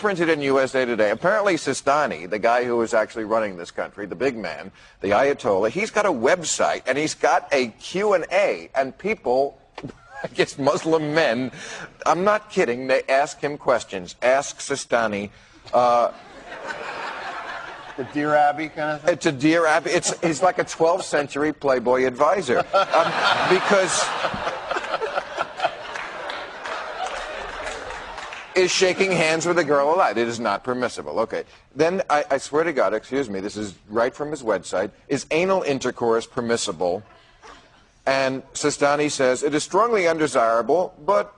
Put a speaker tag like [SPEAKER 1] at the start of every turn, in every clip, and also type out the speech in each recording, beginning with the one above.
[SPEAKER 1] printed in USA Today. Apparently Sistani, the guy who is actually running this country, the big man, the Ayatollah, he's got a website and he's got a Q&A, and people, I guess Muslim men, I'm not kidding, they ask him questions. Ask Sistani.
[SPEAKER 2] The Dear Abby kind of thing?
[SPEAKER 1] It's a Dear Abby. He's like a 12th century Playboy advisor. Because is shaking hands with a girl allowed? It is not permissible. Okay. Then, I swear to God, excuse me, this is right from his website. Is anal intercourse permissible? And Sistani says, it is strongly undesirable, but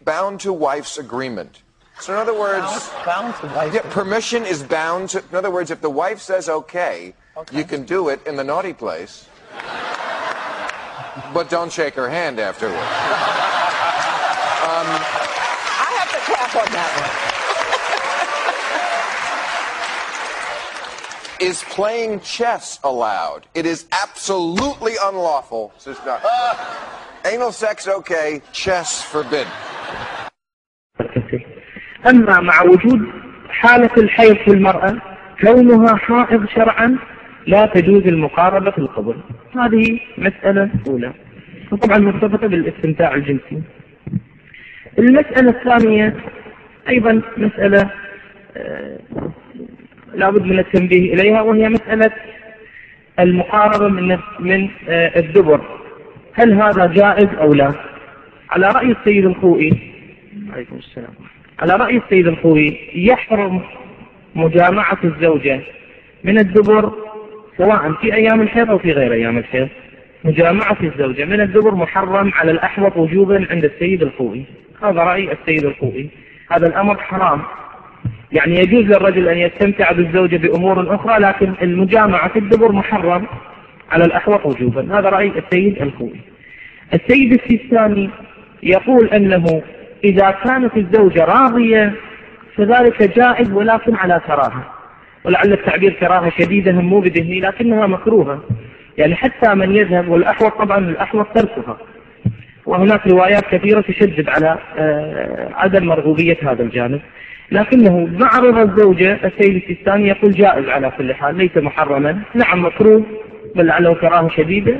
[SPEAKER 1] bound to wife's agreement. So in other words...
[SPEAKER 2] Bound to wife's
[SPEAKER 1] agreement? Permission is bound to... In other words, if the wife says okay, you can do it in the naughty place, but don't shake her hand afterwards.
[SPEAKER 3] On that
[SPEAKER 1] one. Is playing chess allowed? It is absolutely unlawful. Anal sex okay, chess forbidden.
[SPEAKER 4] أما مع وجود حالة الحيض في المرأة كونها حائض شرعا لا تجوز المقاربة في القبل. هذه مسألة أولى، وطبعا مرتبطة بالاستمتاع الجنسي. المسألة الثانية أيضا مسألة لابد من التنبيه إليها، وهي مسألة المقاربة من الدبر. هل هذا جائز أو لا؟ على رأي السيد الخوئي عليكم السلام، على رأي السيد الخوئي يحرم مجامعة الزوجة من الدبر سواء في أيام الحيض أو في غير أيام الحيض. مجامعة الزوجة من الدبر محرم على الأحوط وجوبا عند السيد الخوئي. هذا رأي السيد الخوئي. هذا الأمر حرام، يعني يجوز للرجل أن يستمتع بالزوجة بأمور أخرى، لكن المجامعة في الدبر محرم على الأحوط وجوبا. هذا رأي السيد الخوئي. السيد السيستاني يقول أنه إذا كانت الزوجة راضية فذلك جائز ولكن على كراهة، ولعل التعبير كراهة شديدة مو بذهني لكنها مكروهة، يعني حتى من يذهب، والأحوط طبعا الأحوط تركها، وهناك روايات كثيرة تشدد على عدم مرغوبية هذا الجانب، لكنه مع رضا الزوجة السيد السيستاني يقول جائز على كل حال، ليس محرما، نعم مكروه بل لعله كراهة شديدة.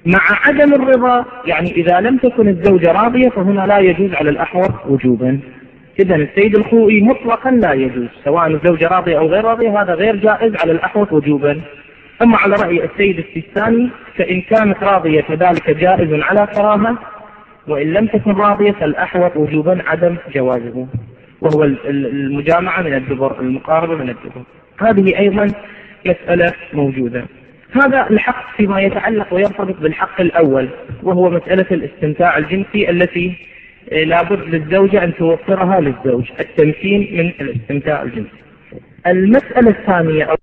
[SPEAKER 4] مع عدم الرضا، يعني إذا لم تكن الزوجة راضية فهنا لا يجوز على الأحوط وجوبا. إذن السيد الخوئي مطلقا لا يجوز، سواء الزوجة راضية أو غير راضية، هذا غير جائز على الأحوط وجوبا. أما على رأي السيد السيستاني فإن كانت راضية فذلك جائز على كراهة، وإن لم تكن راضية فالأحوط وجوبا عدم جوازه، وهو المجامعة من الدبر، المقاربة من الدبر. هذه أيضا مسألة موجودة. هذا الحق فيما يتعلق ويرتبط بالحق الأول، وهو مسألة الاستمتاع الجنسي التي لابد للزوجة أن توفرها للزوج، التمكين من الاستمتاع الجنسي. المسألة الثانية